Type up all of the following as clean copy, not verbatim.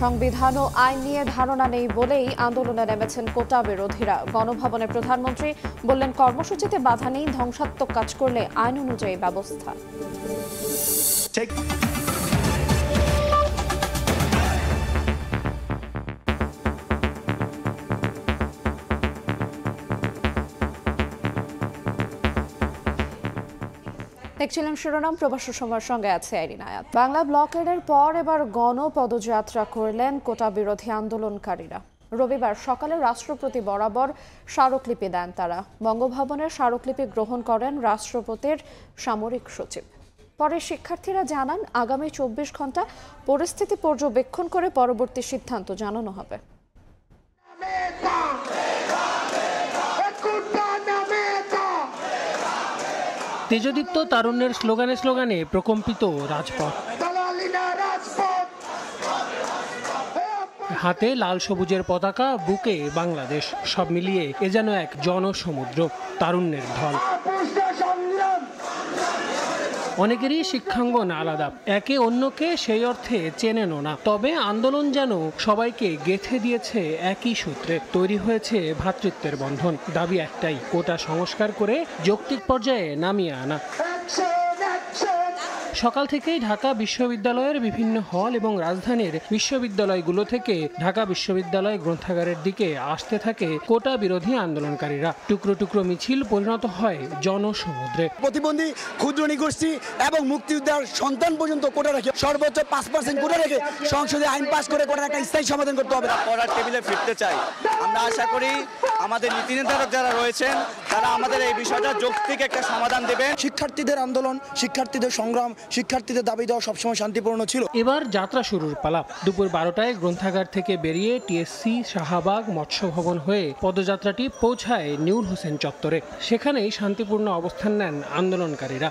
সংবিধান ও আইন নিয়ে ধারণা নেই বলেই আন্দোলনে নেমেছেন কোটা বিরোধীরা। গণভবনে প্রধানমন্ত্রী বললেন, কর্মসূচিতে বাধা নেই, ধ্বংসাত্মক কাজ করলে আইন অনুযায়ী ব্যবস্থা। দেখছিলেন শিরোনাম, প্রবাস সময়ের সঙ্গে আছে আইরিন আয়াত। বাংলা ব্লকের পর এবার গণপদযাত্রা করলেন কোটা বিরোধী আন্দোলনকারীরা। রবিবার সকালে রাষ্ট্রপতি বরাবর স্মারকলিপি দেন তারা। বঙ্গভবনের স্মারকলিপি গ্রহণ করেন রাষ্ট্রপতির সামরিক সচিব। পরে শিক্ষার্থীরা জানান, আগামী 24 ঘন্টা পরিস্থিতি পর্যবেক্ষণ করে পরবর্তী সিদ্ধান্ত জানানো হবে। তেজদীপ্ত তারুণ্যের স্লোগানে স্লোগানে প্রকম্পিত রাজপথ, হাতে লাল সবুজের পতাকা, বুকে বাংলাদেশ, সব মিলিয়ে এ যেন এক জনসমুদ্র, তারুণ্যের ঢল। অনেকেরই শিক্ষাঙ্গন আলাদা, একে অন্যকে সেই অর্থে চেনেনও না, তবে আন্দোলন যেন সবাইকে গেঁথে দিয়েছে একই সূত্রে। তৈরি হয়েছে ভ্রাতৃত্বের বন্ধন। দাবি একটাই, কোটা সংস্কার করে যৌক্তিক পর্যায়ে নামিয়ে আনা। সকাল থেকেই ঢাকা বিশ্ববিদ্যালয়ের বিভিন্ন হল এবং রাজধানীর বিশ্ববিদ্যালয়গুলো থেকে ঢাকা বিশ্ববিদ্যালয় গ্রন্থাগারের দিকে আসতে থাকে কোটা বিরোধী আন্দোলনকারীরা। টুকরো টুকরো মিছিল পরিণত হয় জনসমুদ্রে। প্রতিবন্ধী, ক্ষুদ্র নিগোষ্ঠী এবং মুক্তিযোদ্ধার সন্তান পর্যন্ত কোটা রেখে সর্বোচ্চ 5% কোটা রেখে সংসদে আইন পাস করে কোটার একটা স্থায়ী সমাধান করতে হবে। পড়ার টেবিলে ফিরতে চাই। আমরা আশা করি আমাদের নীতি নির্ধারক যারা রয়েছেন তারা আমাদের এই বিষয়টা যৌক্তিক একটা সমাধান দেবেন। শিক্ষার্থীদের আন্দোলন, শিক্ষার্থীদের সংগ্রাম, শিক্ষার্থীদের দাবি দেওয়া সবসময় শান্তিপূর্ণ ছিল। এবার যাত্রা শুরুর পালা। দুপুর 12টায় গ্রন্থাগার থেকে বেরিয়ে টিএসসি, শাহবাগ, মৎস্য ভবন হয়ে পদযাত্রাটি পৌঁছায় নূর হোসেন চত্বরে। সেখানেই শান্তিপূর্ণ অবস্থান নেন আন্দোলনকারীরা।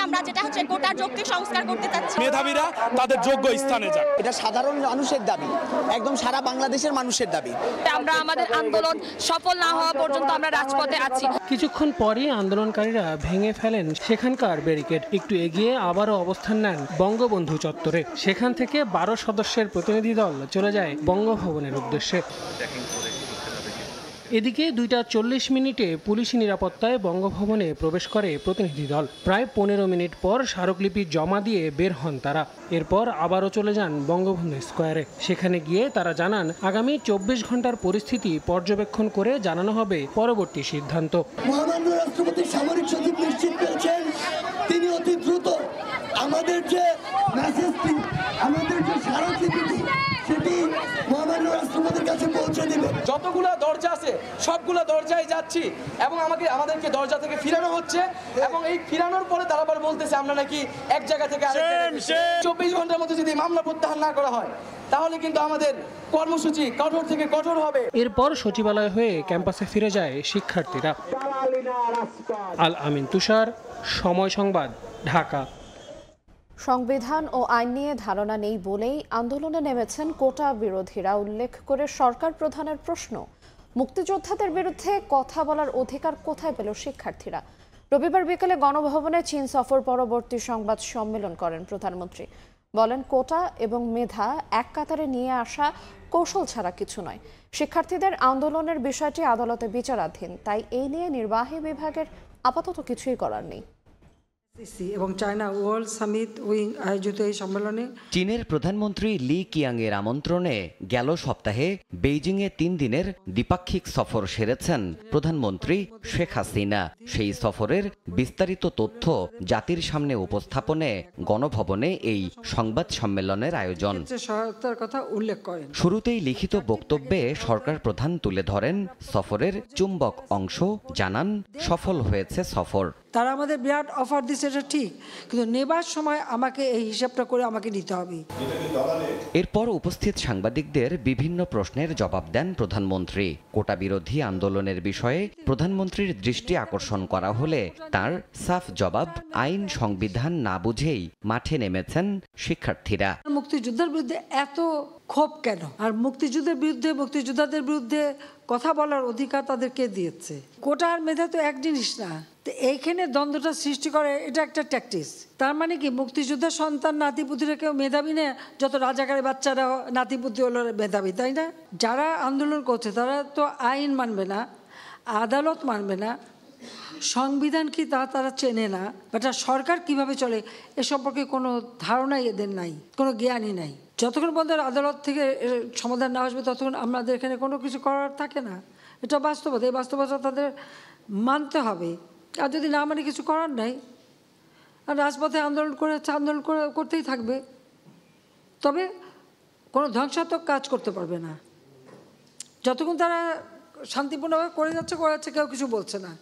আমরা যেটা হচ্ছে কোটার যৌক্তিক সংস্কার করতে চাচ্ছি। মেধাবীরা তাদের যোগ্য স্থানে যাক। এটা সাধারণ মানুষের দাবি, একদম সারা বাংলাদেশের মানুষের দাবি। আমরা আমাদের আন্দোলন সফল না হওয়া পর্যন্ত আমরা রাজপথে আছি। কিছুক্ষণ পরই আন্দোলনকারীরা ভেঙে ফেলেন সেখানকার ব্যারিকেড। একটু এগিয়ে আবারও অবস্থান নেন বঙ্গবন্ধু চত্বরে। সেখান থেকে 12 সদস্যের প্রতিনিধি দল চলে যায় বঙ্গভবনের উদ্দেশ্যে। এদিকে 2:40 পুলিশি নিরাপত্তায় বঙ্গভবনে প্রবেশ করে প্রতিনিধি দল। প্রায় 15 মিনিট পর স্মারকলিপি জমা দিয়ে বের হন তারা। এরপর আবারও চলে যান বঙ্গবন্ধু স্কোয়ারে। সেখানে গিয়ে তারা জানান, আগামী 24 ঘন্টার পরিস্থিতি পর্যবেক্ষণ করে জানানো হবে পরবর্তী সিদ্ধান্ত। মহামান্য রাষ্ট্রপতি সামরিক সচিব নিশ্চিত করেছেন তিনি অতি দ্রুত আমাদের যে মেসেজটি, আমাদের যে স্মারকলিপিটি, সেটি মহামান্য রাষ্ট্রপতির কাছে পৌঁছে দেবে। যতগুলো দরজা আছে সবগুলো দরজায় যাচ্ছি এবং আমাদেরকে দরজা থেকে ফিরানো হচ্ছে এবং এই ফিরানোর পরে তারা আবার বলতেছে আমরা নাকি এক জায়গা থেকে আরেক জায়গায়। 24 ঘন্টার মধ্যে যদি মামলা প্রত্যাহার না করা হয় তাহলে কিন্তু আমাদের কর্মসূচি কঠোর থেকে কঠোর হবে। এরপর সচিবালয় হয়ে ক্যাম্পাসে ফিরে যায় শিক্ষার্থীরা। আল আমিন তুষার, সময় সংবাদ, ঢাকা। সংবিধান ও আইন নিয়ে ধারণা নেই বলেই আন্দোলনে নেমেছেন কোটা বিরোধীরা। উল্লেখ করে সরকার প্রধানের প্রশ্ন, মুক্তিযোদ্ধাদের বিরুদ্ধে কথা বলার অধিকার কোথায় পেল শিক্ষার্থীরা? রবিবার বিকেলে গণভবনে চীন সফর পরবর্তী সংবাদ সম্মেলন করেন প্রধানমন্ত্রী। বলেন, কোটা এবং মেধা এক কাতারে নিয়ে আসা কৌশল ছাড়া কিছু নয়। শিক্ষার্থীদের আন্দোলনের বিষয়টি আদালতে বিচারাধীন, তাই এই নিয়ে নির্বাহী বিভাগের আপাতত কিছুই করার নেই। এবং চায়না ওয়ার্ল্ড সামিট উইং আয়োজিত এই সম্মেলনে চীনের প্রধানমন্ত্রী লি কিয়াংয়ের আমন্ত্রণে গেল সপ্তাহে বেইজিংয়ে 3 দিনের দ্বিপাক্ষিক সফর সেরেছেন প্রধানমন্ত্রী শেখ হাসিনা। সেই সফরের বিস্তারিত তথ্য জাতির সামনে উপস্থাপনে গণভবনে এই সংবাদ সম্মেলনের আয়োজন। সহায়তার কথা উল্লেখ করেন। শুরুতেই লিখিত বক্তব্যে সরকার প্রধান তুলে ধরেন সফরের চুম্বক অংশ, জানান সফল হয়েছে সফর। তারা আমাদের বিরাট অফার দিচ্ছে, এটা ঠিক, কিন্তু নেবার সময় আমাকে এই হিসাবটা করে আমাকে নিতে হবে। এরপর উপস্থিত সাংবাদিকদের বিভিন্ন প্রশ্নের জবাব দেন প্রধানমন্ত্রী। কোটা বিরোধী আন্দোলনের বিষয়ে প্রধানমন্ত্রীর দৃষ্টি আকর্ষণ করা হলে তার সাফ জবাব, আইন সংবিধান না বুঝেই মাঠে নেমেছেন শিক্ষার্থীরা। মুক্তিযোদ্ধার বিরুদ্ধে এত ক্ষোভ কেন? আর মুক্তিযোদ্ধাদের বিরুদ্ধে কথা বলার অধিকার তাদেরকে দিয়েছে। কোটা আর মেধা তো এক জিনিস না। তো এইখানে দ্বন্দ্বটা সৃষ্টি করে, এটা একটা ট্যাকটিস। তার মানে কি মুক্তিযোদ্ধার সন্তান নাতিপুতিরা কেউ মেধাবী না, যত রাজাকারের বাচ্চারা নাতিপুতি হলো মেধাবী, তাই না? যারা আন্দোলন করছে তারা তো আইন মানবে না, আদালত মানবে না, সংবিধান কি তারা চেনে না, এটা সরকার কিভাবে চলে এ সম্পর্কে কোনো ধারণাই এদের নাই, কোনো জ্ঞানই নাই। যতক্ষণ পর্যন্ত আদালত থেকে সমাধান না আসবে ততক্ষণ আমাদের এখানে কোনো কিছু করার থাকে না। এটা বাস্তবতা, এই বাস্তবতা তাদের মানতে হবে। আর যদি না মানে কিছু করার নাই, আর রাজপথে আন্দোলন করতেই থাকবে, তবে কোনো ধ্বংসাত্মক কাজ করতে পারবে না। যতক্ষণ তারা শান্তিপূর্ণভাবে করে যাচ্ছে কেউ কিছু বলছে না।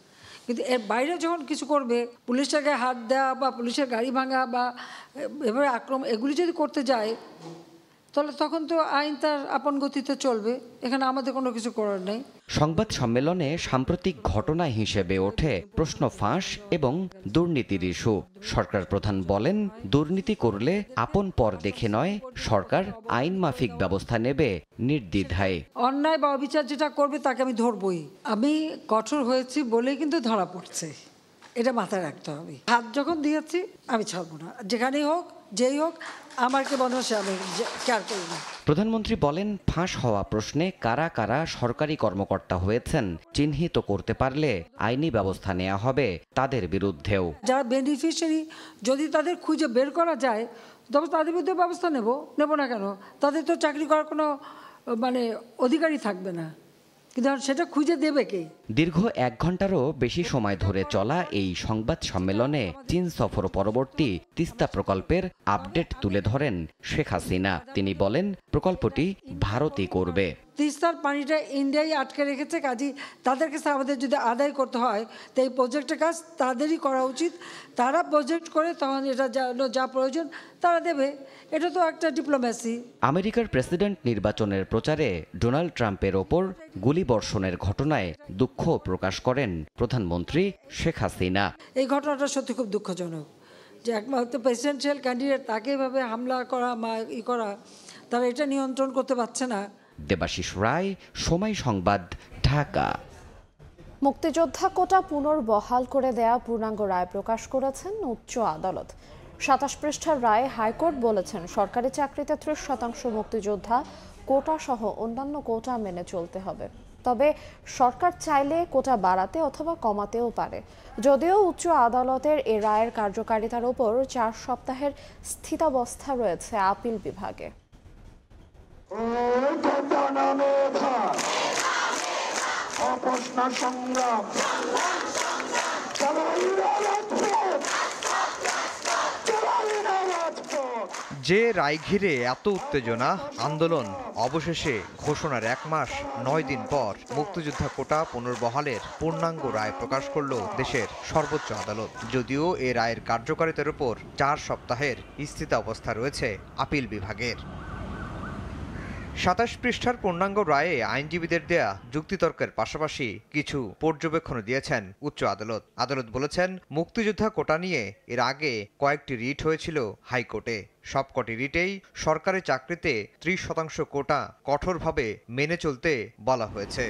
কিন্তু এর বাইরে যখন কিছু করবে, পুলিশের গায়ে হাত দেওয়া বা পুলিশের গাড়ি ভাঙা বা এভাবে আক্রমণ, এগুলি যদি করতে যায় তাহলে তখন তো আইন তার আপন গতিতে চলবে। এখানে আমাদের কোনো কিছু করার নেই। সংবাদ সম্মেলনে সাম্প্রতিক ঘটনা হিসেবে ওঠে প্রশ্ন ফাঁস এবং দুর্নীতির ইস্যু। সরকার প্রধান বলেন, দুর্নীতি করলে আপন পর দেখে নয়, সরকার আইন মাফিক ব্যবস্থা নেবে নির্দ্বিধায়। অন্যায় বা অবিচার যেটা করবে তাকে আমি ধরবই। আমি কঠোর হয়েছি বলেই কিন্তু ধরা পড়ছে, এটা মাথায় রাখতে হবে। হাত যখন দিয়েছি আমি ছাড়বো না, যেখানেই হোক যেই হোক, আমাকে বদমাশে আমি কেয়ার করি না। প্রধানমন্ত্রী বলেন, ফাঁস হওয়া প্রশ্নে কারা কারা সরকারি কর্মকর্তা হয়েছেন চিহ্নিত করতে পারলে আইনি ব্যবস্থা নেওয়া হবে তাদের বিরুদ্ধেও। যারা বেনিফিশিয়ারি যদি তাদের খুঁজে বের করা যায় তবে তাদের বিরুদ্ধে ব্যবস্থা নেব না কেন? তাদের তো চাকরি করার কোনো অধিকারই থাকবে না, কিন্তু সেটা খুঁজে দেবে কে? দীর্ঘ 1 ঘন্টারও বেশি সময় ধরে চলা এই সংবাদ সম্মেলনে চীন সফর পরবর্তী তিস্তা প্রকল্পের আপডেট তুলে ধরেন শেখ হাসিনা। তিনি বলেন, প্রকল্পটি ভারতই করবে। তিস্তার পানিটা ইন্ডিয়াই আটকে রেখেছে, কাজী তাদের কাছে আমাদের যদি আদায় করতে হয় তো এই প্রজেক্টের কাজ তাদেরই করা উচিত। তারা প্রজেক্ট করে তখন এটা যা প্রয়োজন তারা দেবে। এটা তো একটা ডিপ্লোম্যাসি। আমেরিকার প্রেসিডেন্ট নির্বাচনের প্রচারে ডোনাল্ড ট্রাম্পের ওপর গুলিবর্ষণের ঘটনায় দুঃখ প্রকাশ করেন প্রধানমন্ত্রী শেখ হাসিনা। এই ঘটনাটা সত্যি খুব দুঃখজনক যে একমাত্র প্রেসিডেন্সিয়াল ক্যান্ডিডেট তাকে এভাবে হামলা করা করা, তারা এটা নিয়ন্ত্রণ করতে পারছে না। দেবাশিস রায়, সময় সংবাদ, ঢাকা। মুক্তিযোদ্ধা কোটা পুনর্বহাল করে দেয়া পূর্ণাঙ্গ রায় প্রকাশ করেছেন উচ্চ আদালত। 27 পৃষ্ঠার রায়ে হাইকোর্ট বলেছেন, সরকারি চাকরিতে 30% মুক্তিযোদ্ধা কোটা সহ অন্যান্য কোটা মেনে চলতে হবে। তবে সরকার চাইলে কোটা বাড়াতে অথবা কমাতেও পারে। যদিও উচ্চ আদালতের এ রায়ের কার্যকারিতার উপর 4 সপ্তাহের স্থিতাবস্থা রয়েছে আপিল বিভাগে। যে রায় ঘিরে এত উত্তেজনা, আন্দোলন, অবশেষে ঘোষণার 1 মাস 9 দিন পর মুক্তিযোদ্ধা কোটা পুনর্বহালের পূর্ণাঙ্গ রায় প্রকাশ করল দেশের সর্বোচ্চ আদালত। যদিও এ রায়ের কার্যকারিতার উপর 4 সপ্তাহের স্থিতাবস্থা রয়েছে আপিল বিভাগের। 27 পৃষ্ঠার পূর্ণাঙ্গ রায়ে আইনজীবীদের দেয়া যুক্তিতর্কের পাশাপাশি কিছু পর্যবেক্ষণ দিয়েছেন উচ্চ আদালত। আদালত বলেছেন, মুক্তিযোদ্ধা কোটা নিয়ে এর আগে কয়েকটি রিট হয়েছিল হাইকোর্টে। সবকটি রিটেই সরকারি চাকরিতে 30% কোটা কঠোরভাবে মেনে চলতে বলা হয়েছে।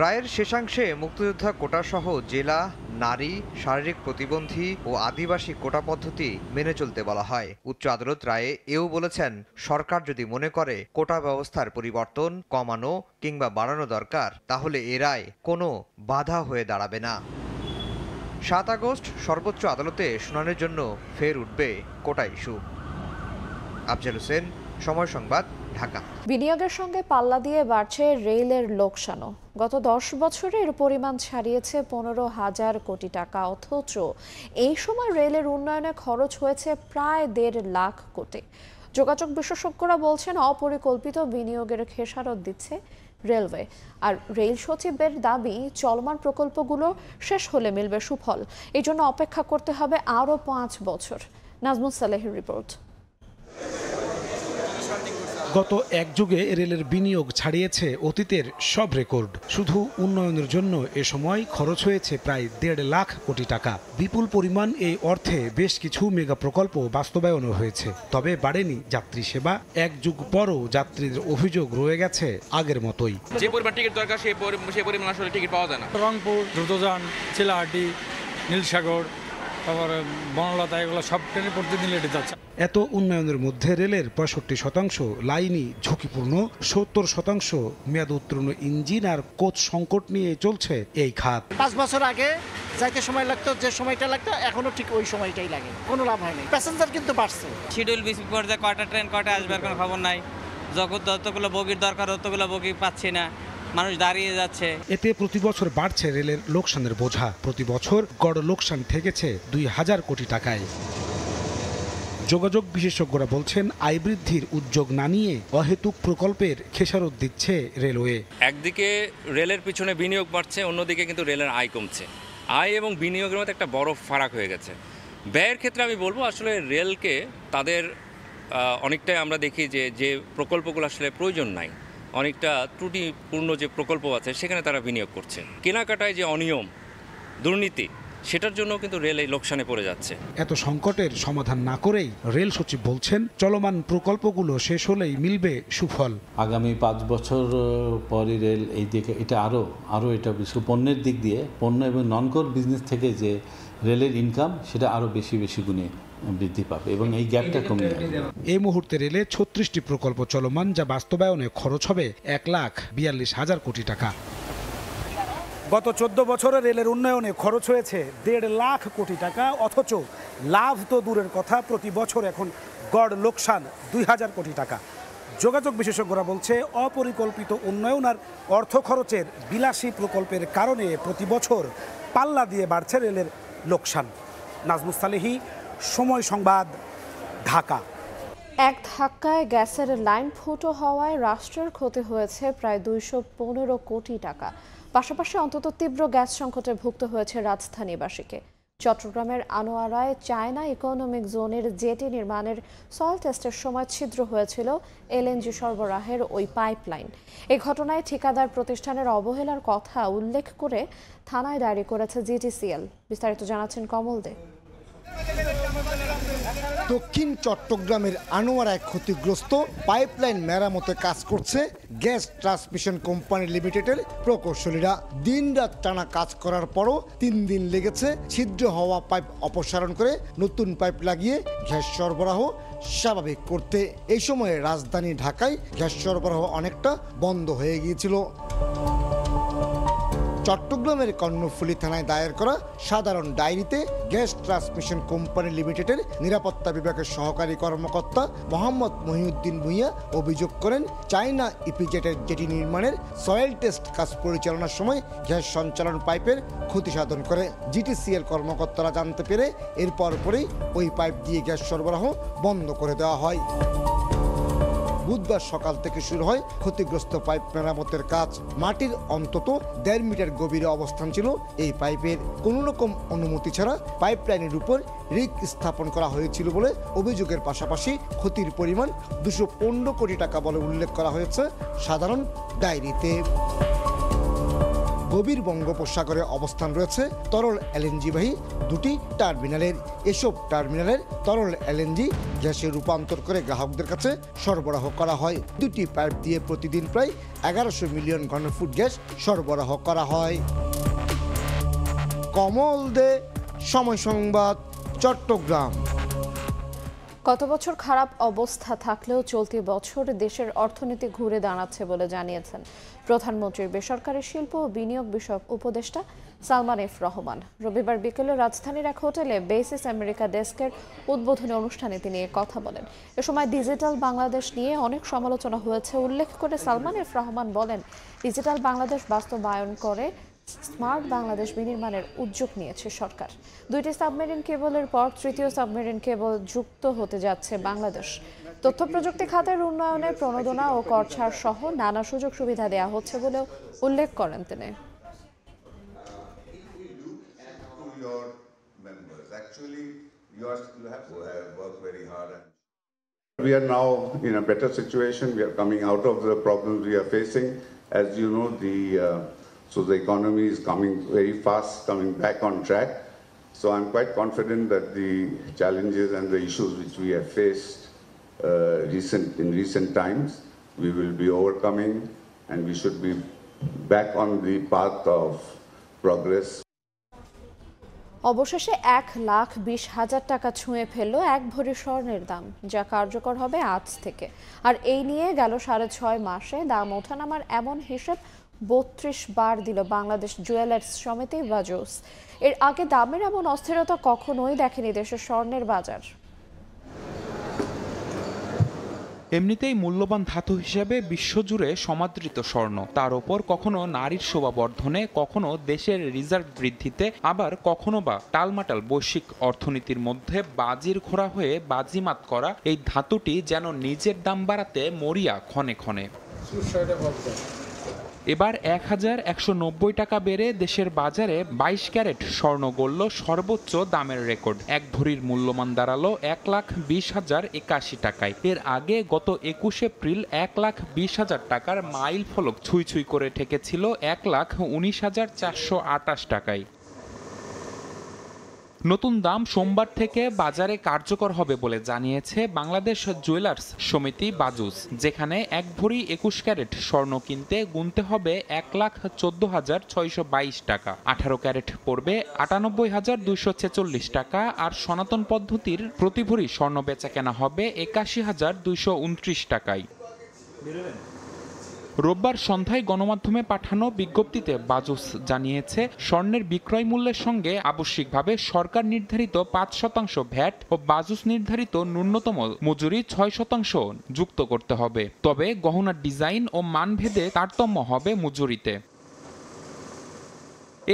রায়ের শেষাংশে মুক্তিযোদ্ধা কোটাসহ জেলা, নারী, শারীরিক প্রতিবন্ধী ও আদিবাসী কোটা পদ্ধতি মেনে চলতে বলা হয়। উচ্চ আদালত রায়ে এও বলেছেন, সরকার যদি মনে করে কোটা ব্যবস্থার পরিবর্তন, কমানো কিংবা বাড়ানো দরকার, তাহলে এ রায় কোনো বাধা হয়ে দাঁড়াবে না। 7 আগস্ট সর্বোচ্চ আদালতে শুনানির জন্য ফের উঠবে কোটা ইস্যু। আফজাল হোসেন, সময় সংবাদ, ঢাকা। বিনিয়োগের সঙ্গে পাল্লা দিয়ে বাড়ছে রেলের লোকসানও। গত 10 বছরে এর পরিমাণ ছাড়িয়েছে 15,000 কোটি টাকা, অথচ এই সময় রেলের উন্নয়নে খরচ হয়েছে প্রায় 1.5 লাখ কোটি। যোগাযোগ বিশেষজ্ঞরা বলছেন, অপরিকল্পিত বিনিয়োগের খেসারত দিচ্ছে রেলওয়ে। আর রেল সচিবের দাবি, চলমান প্রকল্পগুলো শেষ হলে মিলবে সুফল। এই জন্য অপেক্ষা করতে হবে আরও 5 বছর। নাজমুস সালেহের রিপোর্ট। গত এক যুগে রেলের বিনিয়োগ ছাড়িয়েছে অতীতের সব রেকর্ড। শুধু উন্নয়নের জন্য এ সময় খরচ হয়েছে প্রায় 1.5 লাখ কোটি টাকা। বিপুল পরিমাণ এই অর্থে বেশ কিছু মেগা প্রকল্প বাস্তবায়ন হয়েছে, তবে বাড়েনি যাত্রী সেবা। এক যুগ পরও যাত্রীদের অভিযোগ রয়ে গেছে আগের মতোই। যে পরিমাণ টিকিট দরকার সেই পরিমাণ আসলে টিকিট পাওয়া যায় না। রংপুর, দ্রুতযান, চিলাহাটি, নীলসাগর, তারপরে বনলতা, এগুলো সব ট্রেনে প্রতিদিন লেটে যাচ্ছে। এত উন্নয়নের মধ্যে রেলের 65% লাইনই ঝুঁকিপূর্ণ, 70% মেয়াদ উত্তীর্ণ ইঞ্জিন আর কোচ সংকট নিয়ে চলছে এই খাত। 5 বছর আগে যাইতে সময় লাগতো, যে সময়টা লাগতো এখনো ঠিক ওই সময়টাই লাগে, কোনো লাভ হয় না। প্যাসেঞ্জার কিন্তু বাড়ছে। শিডিউল বেসিক পর্যায়ে কয়টা ট্রেন কয়টা আসবে কোনো খবর নাই। যতগুলো বগির দরকার ততগুলো বগি পাচ্ছি না, মানুষ দাঁড়িয়ে যাচ্ছে। এতে প্রতি বছর বাড়ছে রেলের লোকসানের বোঝা। প্রতি বছর গড় লোকসান ঠেকেছে 2000 কোটি টাকায়। যোগাযোগ বিশেষজ্ঞরা বলছেন, আয় বৃদ্ধির উদ্যোগ না নিয়ে অহেতুক প্রকল্পের খেসারত দিচ্ছে রেলওয়ে। একদিকে রেলের পিছনে বিনিয়োগ বাড়ছে, অন্যদিকে কিন্তু রেলের আয় কমছে। আয় এবং বিনিয়োগের মধ্যে একটা বড় ফারাক হয়ে গেছে। ব্যয়ের ক্ষেত্রে আমি বলবো আসলে রেলকে তাদের অনেকটাই আমরা দেখি যে প্রকল্পগুলো আসলে প্রয়োজন নাই, অনেকটা ত্রুটিপূর্ণ যে প্রকল্প আছে সেখানে তারা বিনিয়োগ করছে। কেনাকাটায় যে অনিয়ম, দুর্নীতি, সেটার জন্য কিন্তু রেল এই লোকসানে পড়ে যাচ্ছে। এত সংকটের সমাধান না করেই রেল সচিব বলছেন, চলমান প্রকল্পগুলো শেষ হলেই মিলবে সুফল। আগামী 5 বছর পরে রেল এই দিকে এটা আরও এটা বিশ্ব পণ্যের দিক দিয়ে, পণ্য এবং নন কোর বিজনেস থেকে যে রেলের ইনকাম সেটা আরও বেশি গুণে বৃদ্ধি পাবে এবং এই গ্যাপটা কমে যাবে। এই মুহূর্তে রেলে 36টি প্রকল্প চলমান, যা বাস্তবায়নে খরচ হবে 1,42,000 কোটি টাকা। গত 14 বছরে রেলের উন্নয়নে খরচ হয়েছে 1.5 লাখ কোটি টাকা, অথচ লাভ তো দূরের কথা, প্রতি বছর এখন গড় লোকসান 2000 কোটি টাকা। যোগাযোগ বিশেষজ্ঞরা বলছে, অপরিকল্পিত উন্নয়ন আর অর্থ খরচের বিলাসী প্রকল্পের কারণে প্রতি বছর পাল্লা দিয়ে বাড়ছে রেলের লোকসান। নাজমুস সালেহী, সময় সংবাদ, ঢাকা। এক ধাক্কায় গ্যাসের লাইন ফুটো হওয়ায় রাষ্ট্রের ক্ষতি হয়েছে প্রায় 215 কোটি টাকা। পাশাপাশি অন্তত তীব্র গ্যাস সংকটে ভুগত হয়েছে রাজধানীবাসীকে। চট্টগ্রামের আনোয়ারায় চায়না ইকোনমিক জোনের জেটি নির্মাণের সয়েল টেস্টের সময় ছিদ্র হয়েছিল এলএনজি সরবরাহের ওই পাইপলাইন। এই ঘটনায় ঠিকাদার প্রতিষ্ঠানের অবহেলার কথা উল্লেখ করে থানায় ডায়েরি করেছে জিটিসিএল। বিস্তারিত জানাচ্ছেন কমল দে। দক্ষিণ চট্টগ্রামের আনোয়ারায় ক্ষতিগ্রস্ত পাইপলাইন মেরামতে কাজ করছে গ্যাস ট্রান্সমিশন কোম্পানি লিমিটেডের প্রকৌশলীরা। দিনরাত টানা কাজ করার পরও 3 দিন লেগেছে ছিদ্র হওয়া পাইপ অপসারণ করে নতুন পাইপ লাগিয়ে গ্যাস সরবরাহ স্বাভাবিক করতে। এই সময়ে রাজধানী ঢাকায় গ্যাস সরবরাহ অনেকটা বন্ধ হয়ে গিয়েছিল। চট্টগ্রামের কর্ণফুলী থানায় দায়ের করা সাধারণ ডায়েরিতে গ্যাস ট্রান্সমিশন কোম্পানি লিমিটেডের নিরাপত্তা বিভাগের সহকারী কর্মকর্তা মোহাম্মদ মহিউদ্দিন ভূঁইয়া অভিযোগ করেন, চায়না ইপিজেটের জেটি নির্মাণের সয়েল টেস্ট কাজ পরিচালনার সময় গ্যাস সঞ্চালন পাইপের ক্ষতি সাধন করে। জিটিসিএল কর্মকর্তারা জানতে পেরে এরপর পরেই ওই পাইপ দিয়ে গ্যাস সরবরাহ বন্ধ করে দেওয়া হয়। বুধবার সকাল থেকে শুরু হয় ক্ষতিগ্রস্ত পাইপ মেরামতের কাজ। মাটির অন্তত 1.5 মিটার গভীরে অবস্থান ছিল এই পাইপের। কোনো রকম অনুমতি ছাড়া পাইপলাইনের উপর রিক স্থাপন করা হয়েছিল বলে অভিযোগের পাশাপাশি ক্ষতির পরিমাণ 215 কোটি টাকা বলে উল্লেখ করা হয়েছে সাধারণ ডায়েরিতে। গভীর বঙ্গোপসাগরে অবস্থান রয়েছে তরল এলএনজিবাহী 2টি টার্মিনালের। এসব টার্মিনালের তরল এলএনজি গ্যাসে রূপান্তর করে গ্রাহকদের কাছে সরবরাহ করা হয়। 2টি পাইপ দিয়ে প্রতিদিন প্রায় 1100 মিলিয়ন ঘনফুট গ্যাস সরবরাহ করা হয়। কমল দে, সময় সংবাদ, চট্টগ্রাম। গত বছর খারাপ অবস্থা থাকলেও চলতি বছর দেশের অর্থনীতি ঘুরে দাঁড়াচ্ছে বলে জানিয়েছেন প্রধানমন্ত্রীর বেসরকারি শিল্প ও বিনিয়োগ বিষয়ক উপদেষ্টা সালমান এফ রহমান। রবিবার বিকেলে রাজধানীর এক হোটেলে বেসিস আমেরিকা ডেস্কের উদ্বোধনী অনুষ্ঠানে তিনি কথা বলেন। এ সময় ডিজিটাল বাংলাদেশ নিয়ে অনেক সমালোচনা হয়েছে উল্লেখ করে সালমান এফ রহমান বলেন, ডিজিটাল বাংলাদেশ বাস্তবায়ন করে স্মার্ট বাংলাদেশ বিনির্মাণের উদ্যোগ নিয়েছে সরকার। 2টি সাবমেরিন কেবলের পর 3য় সাবমেরিন কেবল যুক্ত হতে যাচ্ছে বাংলাদেশ। তথ্য প্রযুক্তি খাতের উন্নয়নে প্রণোদনা ও কর ছাড় সহ নানা সুযোগ সুবিধা দেওয়া হচ্ছে বলেও উল্লেখ করেন তিনি। We are now in a better situation. We are coming out of the problems we are facing. As you know, the economy is coming very fast, coming back on track. So I'm quite confident that the challenges and the issues which we have faced in recent times, we will be overcoming, and we should be back on the path of progress. অবশেষে 1,20,000 টাকা ছুঁয়ে ফেলল এক ভরি স্বর্ণের দাম, যা কার্যকর হবে আজ থেকে। আর এই নিয়ে গেল 6.5 মাসে দাম ওঠানামার এমন হিসেব 32 বার দিল বাংলাদেশ জুয়েলার্স সমিতি বাজুস। এর আগে দামের এমন অস্থিরতা কখনোই দেখেনি দেশের স্বর্ণের বাজার। এমনিতেই মূল্যবান ধাতু হিসেবে বিশ্বজুড়ে সমাদৃত স্বর্ণ, তার ওপর কখনো নারীর শোভাবর্ধনে, কখনো দেশের রিজার্ভ বৃদ্ধিতে, আবার কখনো বা টালমাটাল বৈশ্বিক অর্থনীতির মধ্যে বাজির ঘোড়া হয়ে বাজিমাত করা এই ধাতুটি যেন নিজের দাম বাড়াতে মরিয়া ক্ষণে ক্ষণে। এবার 1,190 টাকা বেড়ে দেশের বাজারে 22 ক্যারেট স্বর্ণ গড়ল সর্বোচ্চ দামের রেকর্ড। এক ভরির মূল্যমান দাঁড়ালো 1,20,081 টাকায়। এর আগে গত 21 এপ্রিল 1,20,000 টাকার মাইল ফলক ছুঁই ছুঁই করে ঠেকেছিল 1,19,428 টাকায়। নতুন দাম সোমবার থেকে বাজারে কার্যকর হবে বলে জানিয়েছে বাংলাদেশ জুয়েলার্স সমিতি বাজুস, যেখানে এক ভরি 21 ক্যারেট স্বর্ণ কিনতে গুনতে হবে 1,14,622 টাকা, 18 ক্যারেট পড়বে 98,246 টাকা, আর সনাতন পদ্ধতির প্রতি ভরি স্বর্ণ বেচা কেনা হবে 81,229 টাকায়। রোববার সন্ধ্যায় গণমাধ্যমে পাঠানো বিজ্ঞপ্তিতে বাজুস জানিয়েছে, স্বর্ণের বিক্রয় মূল্যের সঙ্গে আবশ্যিকভাবে সরকার নির্ধারিত 5% ভ্যাট ও বাজুস নির্ধারিত ন্যূনতম মজুরি 6% যুক্ত করতে হবে। তবে গহনার ডিজাইন ও মানভেদে তারতম্য হবে মজুরিতে।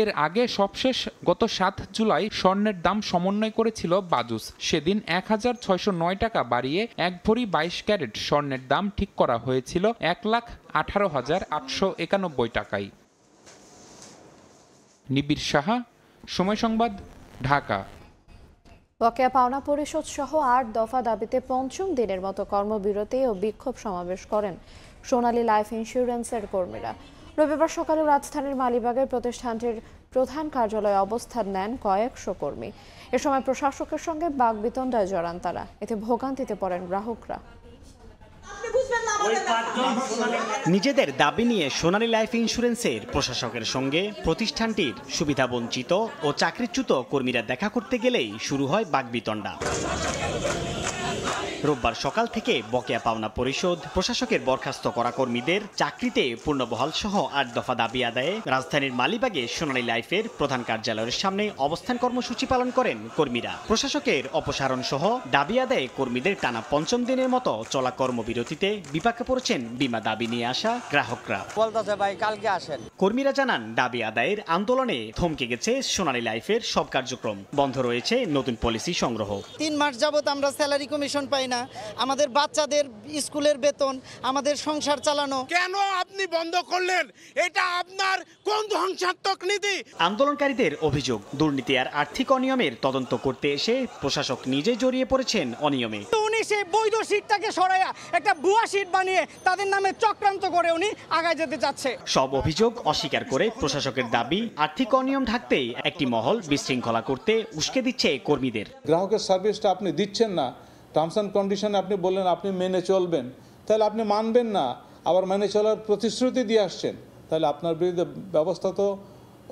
এর আগে সবশেষ গত 7 জুলাই স্বর্ণের দাম সমন্বয় করেছিল বাজুস। সেদিন 1,609 টাকা বাড়িয়ে এক ভরি 22 ক্যারেট স্বর্ণের দাম ঠিক করা হয়েছিল 1,18,891 টাকায়। নিবিড় সাহা, সময় সংবাদ, ঢাকা। বকেয়া পাওনা পরিশোধ সহ 8 দফা দাবিতে পঞ্চম দিনের মতো কর্মবিরতি ও বিক্ষোভ সমাবেশ করেন সোনালী লাইফ ইন্স্যুরেন্সের কর্মীরা। রবিবার সকালে রাজধানীর মালিবাগের প্রতিষ্ঠানটির প্রধান কার্যালয়ে অবস্থান নেন কয়েকশো কর্মী। এ সময় প্রশাসকের সঙ্গে বাকবিতণ্ডায় জড়ান তারা। এতে ভোগান্তিতে পড়েন গ্রাহকরা। নিজেদের দাবি নিয়ে সোনালী লাইফ ইন্স্যুরেন্সের প্রশাসকের সঙ্গে প্রতিষ্ঠানটির সুবিধাবঞ্চিত ও চাকরিচ্যুত কর্মীরা দেখা করতে গেলেই শুরু হয় বাকবিতণ্ডা। রোববার সকাল থেকে বকেয়া পাওনা পরিশোধ, প্রশাসকের বরখাস্ত করা কর্মীদের চাকরিতে পূর্ণবহাল সহ 8 দফা দাবি আদায়ে রাজধানীর মালিবাগে সোনালী লাইফের প্রধান কার্যালয়ের সামনে অবস্থান কর্মসূচি পালন করেন কর্মীরা। প্রশাসকের অপসারণ সহ দাবি আদায়ে কর্মীদের টানা পঞ্চম দিনের মতো চলা কর্মবিরতিতে বিপাকে পড়েছেন বিমা দাবি নিয়ে আসা গ্রাহকরা। বলতেছে ভাই কালকে আসেন। কর্মীরা জানান, দাবি আদায়ের আন্দোলনে থমকে গেছে সোনালী লাইফের সব কার্যক্রম, বন্ধ রয়েছে নতুন পলিসি সংগ্রহ। 3 মাস যাবত আমরা স্যালারি কমিশন পাই না, আমাদের বাচ্চাদের স্কুলের বেতন, আমাদের সংসার চালানো। কেন আপনি বন্ধ করলেন? এটা আপনার কোন ধ্বংসাত্মক নীতি? আন্দোলনকারীদের অভিযোগ, দুর্নীতি আর আর্থিক অনিয়মের তদন্ত করতে এসে প্রশাসক নিজে জড়িয়ে পড়েছেন অনিয়মে। উনি সেই বৈধ সিটটাকে সরাইয়া একটা ভুয়া সিট বানিয়ে তাদের নামে চক্রান্ত করে উনি আগায় যেতে চাচ্ছে। সব অভিযোগ অস্বীকার করে প্রশাসকের দাবি, আর্থিক অনিয়ম ঢাকতেই একটি মহল বিশৃঙ্খলা করতে উস্কে দিচ্ছে কর্মীদের। গ্রাহকের সার্ভিসটা আপনি দিচ্ছেন না, টার্মস অ্যান্ড কন্ডিশন আপনি বললেন আপনি মেনে চলবেন, তাহলে আপনি মানবেন না, আবার মেনে চলার প্রতিশ্রুতি দিয়ে আসছেন, তাহলে আপনার বিরুদ্ধে ব্যবস্থা তো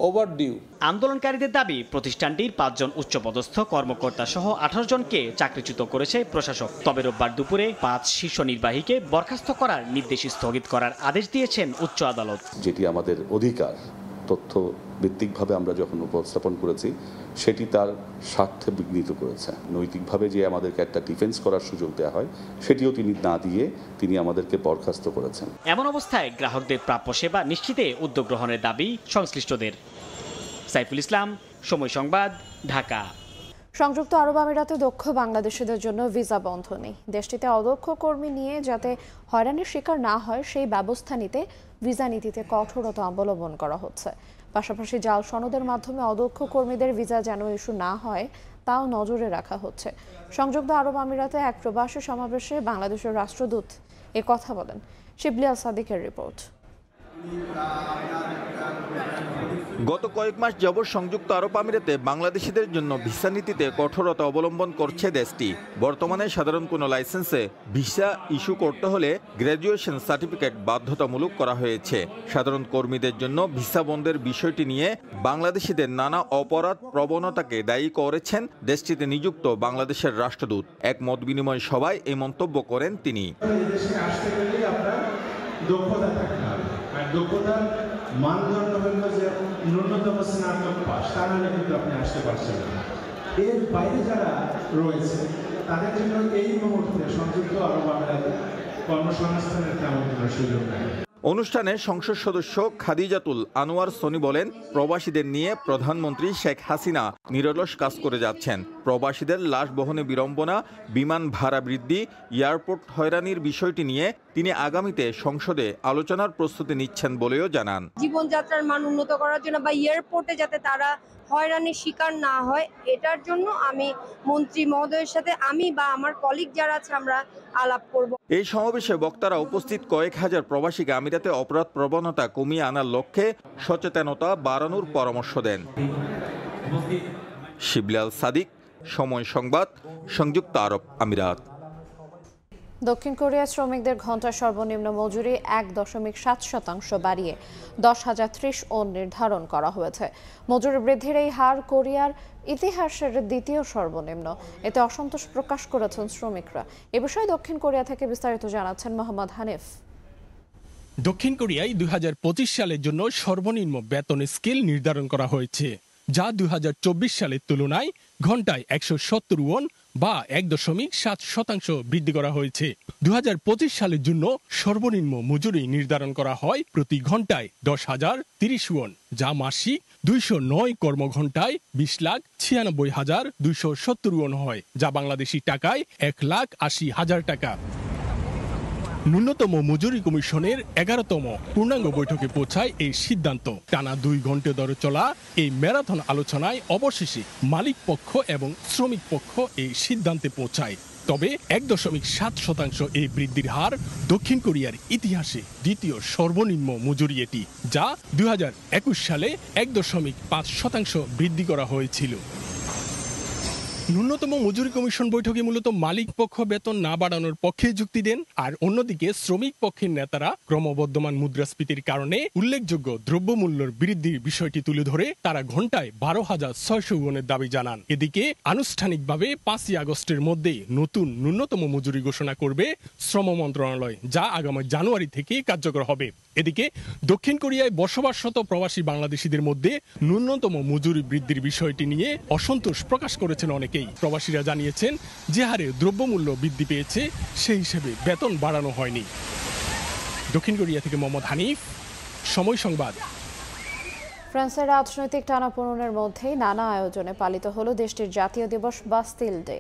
ওভারডিউ। আন্দোলনকারীদের দাবি, প্রতিষ্ঠানটির 5 জন উচ্চপদস্থ কর্মকর্তা সহ 18 জনকে চাকরিচ্যুত করেছে প্রশাসক। তবে রোববার দুপুরে 5 শীর্ষ নির্বাহীকে বরখাস্ত করার নির্দেশ স্থগিত করার আদেশ দিয়েছেন উচ্চ আদালত। যেটি আমাদের অধিকার, তথ্য ভিত্তিকভাবে আমরা যখন উপস্থাপন করেছি সেটি তার স্বার্থে বিঘ্নিত করেছে। নৈতিকভাবে যে আমাদেরকে একটা ডিফেন্স করার সুযোগ দেওয়া হয় সেটিও তিনি না দিয়ে তিনি আমাদেরকে বরখাস্ত করেছেন। এমন অবস্থায় গ্রাহকদের প্রাপ্য সেবা নিশ্চিতে উদ্যোগ গ্রহণের দাবি সংশ্লিষ্টদের। সাইফুল ইসলাম, সময় সংবাদ, ঢাকা। সংযুক্ত আরব আমিরাতে দক্ষ বাংলাদেশিদের জন্য ভিসা বন্ধ নেই। দেশটিতে অদক্ষ কর্মী নিয়ে যাতে হয়রানির শিকার না হয় সেই ব্যবস্থা নিতে ভিসা নীতিতে কঠোরতা অবলম্বন করা হচ্ছে। পাশাপাশি জাল সনদের মাধ্যমে অদক্ষ কর্মীদের ভিসা যেন ইস্যু না হয় তাও নজরে রাখা হচ্ছে। সংযুক্ত আরব আমিরাতে এক প্রবাসী সমাবেশে বাংলাদেশের রাষ্ট্রদূত এ কথা বলেন। শিবলি আল সাদিকের রিপোর্ট। গত কয়েক মাস যাবৎ সংযুক্ত আরব আমিরাতে বাংলাদেশিদের জন্য ভিসা নীতিতে কঠোরতা অবলম্বন করছে দেশটি। বর্তমানে সাধারণ কোনো লাইসেন্সে ভিসা ইস্যু করতে হলে গ্র্যাজুয়েশন সার্টিফিকেট বাধ্যতামূলক করা হয়েছে। সাধারণ কর্মীদের জন্য ভিসা বন্ধের বিষয়টি নিয়ে বাংলাদেশিদের নানা অপরাধ প্রবণতাকে দায়ী করেছেন দেশটিতে নিযুক্ত বাংলাদেশের রাষ্ট্রদূত। এক মত বিনিময় সভায় এই মন্তব্য করেন তিনি। দক্ষতা থাকতে হবে, আর দক্ষতার মানদণ্ড হলো যে ন্যূনতম স্নাতক পাস, তা নাহলে কিন্তু আপনি আসতে পারছেন না। এর বাইরে যারা রয়েছে তাদের জন্য এই মুহূর্তে সংযুক্ত আরব আমিরাতে কর্মসংস্থানের তেমন কোনো সুযোগ নেই। অনুষ্ঠানে সংসদ সদস্য খাদিজাতুল আনোয়ার সনি বলেন, প্রবাসীদের নিয়ে প্রধানমন্ত্রী শেখ হাসিনা নিরলস কাজ করে যাচ্ছেন। প্রবাসীদের লাশ বহনে বিড়ম্বনা, বিমান ভাড়া বৃদ্ধি, এয়ারপোর্ট হয়রানির বিষয়টি নিয়ে তিনি আগামীতে সংসদে আলোচনার প্রস্তুতি নিচ্ছেন বলেও জানান। জীবনযাত্রার মান উন্নত করার জন্য বা এয়ারপোর্টে যাতে তারা হয়রানির শিকার না হয়, এটার জন্য আমি মন্ত্রী মহোদয়ের সাথে আমি বা আমার কলিগ যারা আছে আমরা আলাপ করব। এই সমাবেশে বক্তারা উপস্থিত কয়েক হাজার প্রবাসীকে আমিরাতে অপরাধ প্রবণতা কমিয়ে আনার লক্ষ্যে সচেতনতা বাড়ানোর পরামর্শ দেন। শিবলি আল সাদিক, সময় সংবাদ, সংযুক্ত আরব আমিরাত। দক্ষিণ কোরিয়ার শ্রমিকদের ঘণ্টা সর্বনিম্ন মজুরি 1.7% বাড়িয়ে 10,030 ওন নির্ধারণ করা হয়েছে। মজুরি বৃদ্ধির এই হার কোরিয়ার ইতিহাসের দ্বিতীয় সর্বনিম্ন। এতে অসন্তোষ প্রকাশ করেছেন শ্রমিকরা। এ বিষয়ে দক্ষিণ কোরিয়া থেকে বিস্তারিত জানাচ্ছেন মোহাম্মদ হানিফ। দক্ষিণ কোরিয়ায় 2025 সালের জন্য সর্বনিম্ন বেতন স্কেল নির্ধারণ করা হয়েছে, যা 2024 সালের তুলনায় ঘন্টায় 170 ওন বা 1.7% বৃদ্ধি করা হয়েছে। 2025 সালের জন্য সর্বনিম্ন মজুরি নির্ধারণ করা হয় প্রতি ঘন্টায় 10,030 ওন, যা মাসিক 209 কর্মঘণ্টায় 20,96,270 ওন হয়, যা বাংলাদেশি টাকায় 1,80,000 টাকা। ন্যূনতম মজুরি কমিশনের 11তম পূর্ণাঙ্গ বৈঠকে পৌঁছায় এই সিদ্ধান্ত। টানা 2 ঘন্টা ধরে চলা এই ম্যারাথন আলোচনায় অবশেষে মালিক পক্ষ এবং শ্রমিক পক্ষ এই সিদ্ধান্তে পৌঁছায়। তবে 1.7% এই বৃদ্ধির হার দক্ষিণ কোরিয়ার ইতিহাসে দ্বিতীয় সর্বনিম্ন মজুরি এটি, যা 2021 সালে 1.5% বৃদ্ধি করা হয়েছিল। ন্যূনতম মজুরি কমিশন বৈঠকে মূলত মালিক পক্ষ বেতন না বাড়ানোর পক্ষে যুক্তি দেন, আর অন্যদিকে শ্রমিক পক্ষের নেতারা ক্রমবর্ধমান মুদ্রাস্ফীতির কারণে উল্লেখযোগ্য দ্রব্যমূল্যের বৃদ্ধির বিষয়টি তুলে ধরে তারা ঘন্টায় 12,600 ওনের দাবি জানান। এদিকে আনুষ্ঠানিকভাবে 5ই আগস্টের মধ্যে নতুন ন্যূনতম মজুরি ঘোষণা করবে শ্রম মন্ত্রণালয়, যা আগামী জানুয়ারি থেকে কার্যকর হবে। এদিকে দক্ষিণ কোরিয়ায় বসবাসরত প্রবাসী বাংলাদেশিদের মধ্যে ন্যূনতম মজুরি বৃদ্ধির বিষয়টি নিয়ে অসন্তোষ প্রকাশ করেছেন অনেকেই। প্রবাসীরা জানিয়েছেন, যে হারে দ্রব্যমূল্য বৃদ্ধি পেয়েছে সেই হিসেবে বেতন বাড়ানো হয়নি। দক্ষিণ কোরিয়া থেকে মোহাম্মদ হানিফ, সময় সংবাদ। ফ্রান্সের রাজনৈতিক টানাপোড়েনের মধ্যেই নানা আয়োজনে পালিত হলো দেশটির জাতীয় দিবস বাস্তিল ডে।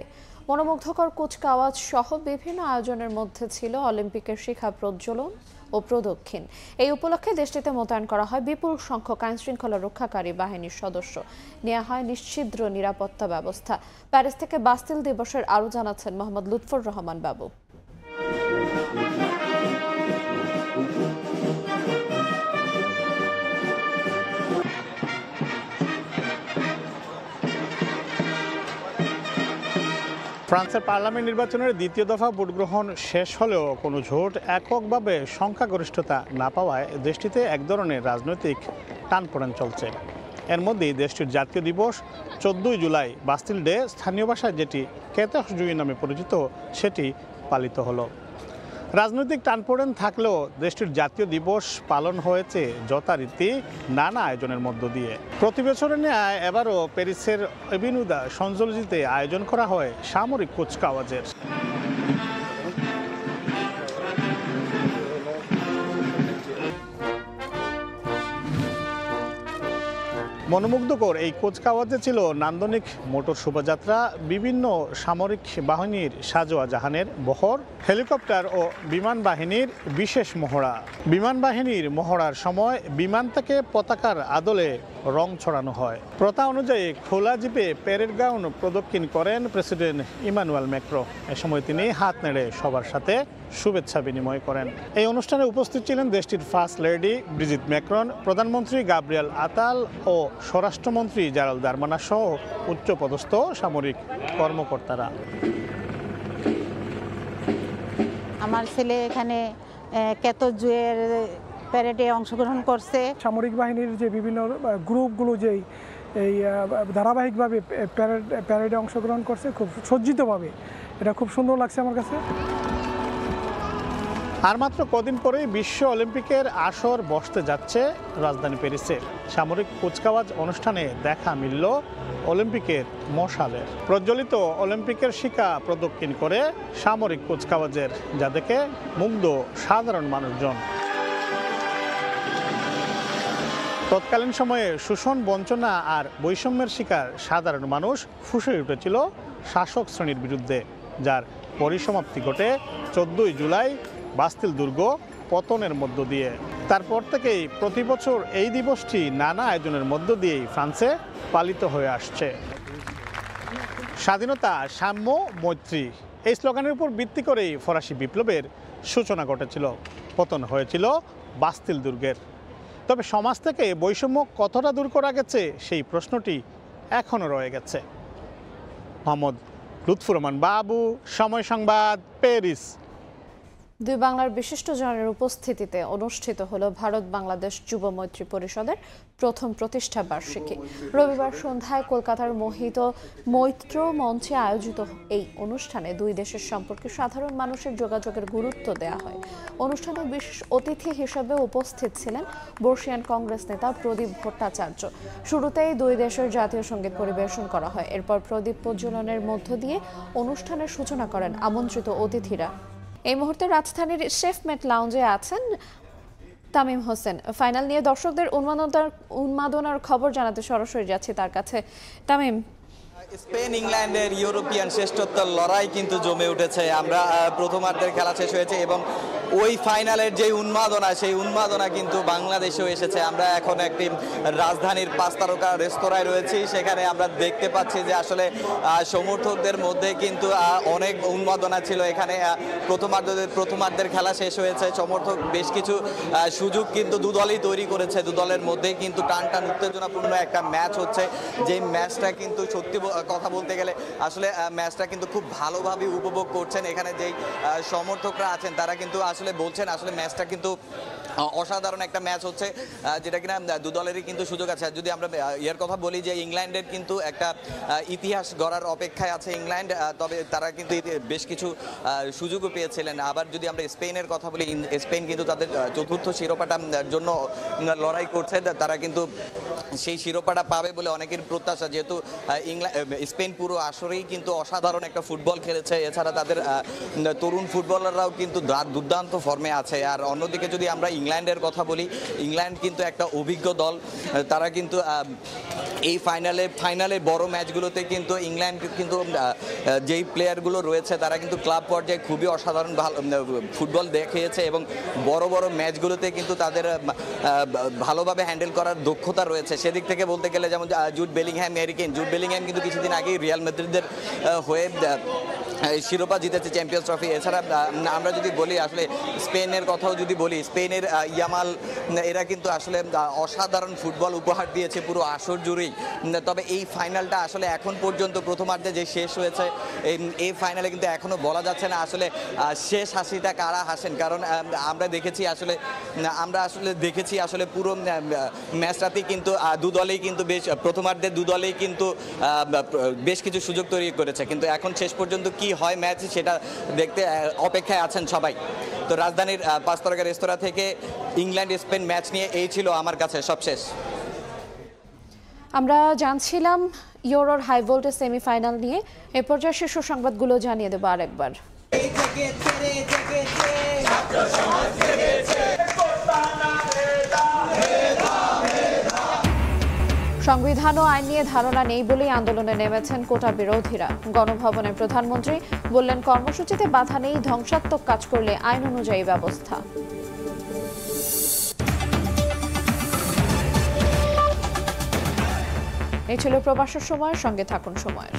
মনোমুগ্ধকর কুচকাওয়াজ সহ বিভিন্ন আয়োজনের মধ্যে ছিল অলিম্পিকের শিখা প্রজ্বলন ও প্রদক্ষিণ। এই উপলক্ষে দেশটিতে মোতায়েন করা হয় বিপুল সংখ্যক আইনশৃঙ্খলা রক্ষাকারী বাহিনীর সদস্য, নেওয়া হয় নিশ্ছিদ্র নিরাপত্তা ব্যবস্থা। প্যারিস থেকে বাস্তিল দিবসের আরও জানাচ্ছেন মোহাম্মদ লুৎফর রহমান বাবু। ফ্রান্সের পার্লামেন্ট নির্বাচনের দ্বিতীয় দফা ভোট গ্রহণ শেষ হলেও কোনো জোট এককভাবে সংখ্যাগরিষ্ঠতা না পাওয়ায় দেশটিতে এক ধরনের রাজনৈতিক টানপোড়েন চলছে। এর মধ্যেই দেশটির জাতীয় দিবস 14 জুলাই বাস্তিল ডে, স্থানীয় ভাষায় যেটি কেতশজুই নামে পরিচিত, সেটি পালিত হলো। রাজনৈতিক টানপোড়েন থাকলেও দেশটির জাতীয় দিবস পালন হয়েছে যথারীতি নানা আয়োজনের মধ্য দিয়ে। প্রতি বছরের ন্যায় এবারও প্যারিসের এভিনিউ সঞ্জলজিতে আয়োজন করা হয় সামরিক কুচকাওয়াজের। মনোমুগ্ধকর এই কুচকাওয়াজে ছিল নান্দনিক মোটর শোভাযাত্রা, বিভিন্ন সামরিক বাহিনীর সাজোয়া জাহানের বহর, হেলিকপ্টার ও বিমান বাহিনীর বিশেষ মহড়া। বিমান বাহিনীর মহড়ার সময় বিমান থেকে পতাকার আদলে রং ছড়ানো হয়। প্রথা অনুযায়ী খোলা জিপে প্যারেড গ্রাউন্ড প্রদক্ষিণ করেন প্রেসিডেন্ট ইমানুয়েল ম্যাক্রো। এ সময় তিনি হাত নেড়ে সবার সাথে শুভেচ্ছা বিনিময় করেন। এই অনুষ্ঠানে উপস্থিত ছিলেন দেশটির ফার্স্ট লেডি ব্রিজিট ম্যাক্রন, প্রধানমন্ত্রী গাব্রিয়েল আতাল ও স্বরাষ্ট্রমন্ত্রী জারাল দারমানা সহ উচ্চপদস্থ সামরিক কর্মকর্তারা। আমার ছেলে এখানে কেতজুয়ের প্যারেডে অংশগ্রহণ করছে। সামরিক বাহিনীর যে বিভিন্ন গ্রুপগুলো যেই এই ধারাবাহিকভাবে প্যারেডে অংশগ্রহণ করছে খুব সজ্জিতভাবে, এটা খুব সুন্দর লাগছে আমার কাছে। আর মাত্র কদিন পরেই বিশ্ব অলিম্পিকের আসর বসতে যাচ্ছে রাজধানী প্যারিসে। সামরিক কুচকাওয়াজ অনুষ্ঠানে দেখা মিলল অলিম্পিকের মশালের। প্রজ্বলিত অলিম্পিকের শিকা প্রদক্ষিণ করে সামরিক কুচকাওয়াজের, যা দেখে মুগ্ধ সাধারণ মানুষজন। তৎকালীন সময়ে শোষণ, বঞ্চনা আর বৈষম্যের শিকার সাধারণ মানুষ ফুঁসে উঠেছিল শাসক শ্রেণীর বিরুদ্ধে, যার পরিসমাপ্তি ঘটে 14 জুলাই বাস্তিল দুর্গ পতনের মধ্য দিয়ে। তারপর থেকেই প্রতি বছর এই দিবসটি নানা আয়োজনের মধ্য দিয়েই ফ্রান্সে পালিত হয়ে আসছে। স্বাধীনতা, সাম্য, মৈত্রী, এই স্লোগানের উপর ভিত্তি করেই ফরাসি বিপ্লবের সূচনা ঘটেছিল, পতন হয়েছিল বাস্তিল দুর্গের। তবে সমাজ থেকে বৈষম্য কতটা দূর করা গেছে সেই প্রশ্নটি এখনও রয়ে গেছে। মোহাম্মদ লুৎফুর রহমান বাবু, সময় সংবাদ, প্যারিস। দুই বাংলার বিশিষ্ট জনের উপস্থিতিতে অনুষ্ঠিত হলো ভারত বাংলাদেশ যুব মৈত্রী পরিষদের প্রথম প্রতিষ্ঠা বার্ষিকী। রবিবার সন্ধ্যায় কলকাতার মোহিত মৈত্র মঞ্চে আয়োজিত এই অনুষ্ঠানে দুই দেশের সম্পর্কে সাধারণ মানুষের যোগাযোগের গুরুত্ব দেওয়া হয়। অনুষ্ঠানে বিশেষ অতিথি হিসেবে উপস্থিত ছিলেন বর্ষিয়ান কংগ্রেস নেতা প্রদীপ ভট্টাচার্য। শুরুতেই দুই দেশের জাতীয় সঙ্গীত পরিবেশন করা হয়। এরপর প্রদীপ প্রজ্বলনের মধ্য দিয়ে অনুষ্ঠানের সূচনা করেন আমন্ত্রিত অতিথিরা। এই মুহূর্তে রাজধানীর শেফমেট লাউঞ্জে আছেন তামিম হোসেন। ফাইনাল নিয়ে দর্শকদের উন্মাদনার খবর জানাতে সরাসরি যাচ্ছি তার কাছে। তামিম, স্পেন ইংল্যান্ডের ইউরোপিয়ান শ্রেষ্ঠত্বের লড়াই কিন্তু জমে উঠেছে। আমরা প্রথমার্ধের খেলা শেষ হয়েছে এবং ওই ফাইনালের যে উন্মাদনা, সেই উন্মাদনা কিন্তু বাংলাদেশেও এসেছে। আমরা এখন একটি রাজধানীর 5 তারকা রেস্তোরাঁয় রয়েছি। সেখানে আমরা দেখতে পাচ্ছি যে আসলে সমর্থকদের মধ্যে কিন্তু অনেক উন্মাদনা ছিল। এখানে প্রথমার্ধের খেলা শেষ হয়েছে। সমর্থক বেশ কিছু সুযোগ কিন্তু দুদলই তৈরি করেছে। দুদলের মধ্যে কিন্তু টান উত্তেজনাপূর্ণ একটা ম্যাচ হচ্ছে, যে ম্যাচটা কিন্তু সত্যি কথা বলতে গেলে আসলে ম্যাচটা কিন্তু খুব ভালোভাবে উপভোগ করছেন। এখানে যেই সমর্থকরা আছেন তারা কিন্তু আসলে বলছেন আসলে ম্যাচটা কিন্তু অসাধারণ একটা ম্যাচ হচ্ছে, যেটা কিনা দু দলেরই কিন্তু সুযোগ আছে। যদি আমরা এর কথা বলি যে ইংল্যান্ডের কিন্তু একটা ইতিহাস গড়ার অপেক্ষায় আছে ইংল্যান্ড, তবে তারা কিন্তু বেশ কিছু সুযোগও পেয়েছিলেন। আবার যদি আমরা স্পেনের কথা বলি, স্পেন কিন্তু তাদের চতুর্থ শিরোপাটার জন্য লড়াই করছে। তারা কিন্তু সেই শিরোপাটা পাবে বলে অনেকের প্রত্যাশা, যেহেতু স্পেন পুরো আসরেই কিন্তু অসাধারণ একটা ফুটবল খেলেছে। এছাড়া তাদের তরুণ ফুটবলাররাও কিন্তু দুর্দান্ত ফর্মে আছে। আর অন্যদিকে যদি আমরা ইংল্যান্ডের কথা বলি, ইংল্যান্ড কিন্তু একটা অভিজ্ঞ দল। তারা কিন্তু এই ফাইনালে বড় ম্যাচগুলোতে কিন্তু ইংল্যান্ড কিন্তু যেই প্লেয়ারগুলো রয়েছে তারা কিন্তু ক্লাব পর্যায়ে খুবই অসাধারণ ফুটবল দেখিয়েছে এবং বড় ম্যাচগুলোতে কিন্তু তাদের ভালোভাবে হ্যান্ডেল করার দক্ষতা রয়েছে। সেদিক থেকে বলতে গেলে যেমন জুড বেলিংহ্যাম, জুড বেলিংহ্যাম কিন্তু কিছুদিন আগেই রিয়াল মাদ্রিদের হয়ে শিরোপা জিতেছে, চ্যাম্পিয়ন্স ট্রফি। এছাড়া আমরা যদি বলি আসলে স্পেনের কথাও যদি বলি, স্পেনের ইয়ামাল, এরা কিন্তু আসলে অসাধারণ ফুটবল উপহার দিয়েছে পুরো আসর জুড়েই। তবে এই ফাইনালটা আসলে এখন পর্যন্ত প্রথমার্ধে যে শেষ হয়েছে, এই ফাইনালে কিন্তু এখনও বলা যাচ্ছে না আসলে শেষ হাসিটা কারা হাসেন। কারণ আমরা দেখেছি আসলে পুরো ম্যাচটাতেই কিন্তু দুদলেই কিন্তু প্রথমার্ধে দুদলেই কিন্তু বেশ কিছু সুযোগ তৈরি করেছে, কিন্তু এখন শেষ পর্যন্ত কি হয় ম্যাচ সেটা দেখতে অপেক্ষায় আছেন সবাই। তো রাজধানীর 5 তারকা রেস্তোরাঁ থেকে ইংল্যান্ড স্পেন ম্যাচ নিয়ে এই ছিল আমার কাছে সবশেষ। আমরা জানছিলাম ইউরোর হাই ভোল্টেজ সেমিফাইনাল নিয়ে। এ পর্যায়ে শীর্ষ সংবাদগুলো জানিয়ে দেবো আরেকবার। সংবিধান ও আইন নিয়ে ধারণা নেই বলেই আন্দোলনে নেমেছেন কোটা বিরোধীরা। গণভবনে প্রধানমন্ত্রী বললেন, কর্মসূচিতে বাধা নেই, ধ্বংসাত্মক কাজ করলে আইন অনুযায়ী ব্যবস্থা। এই ছিল প্রবাসের সময়ের সঙ্গে থাকুন সময়ের।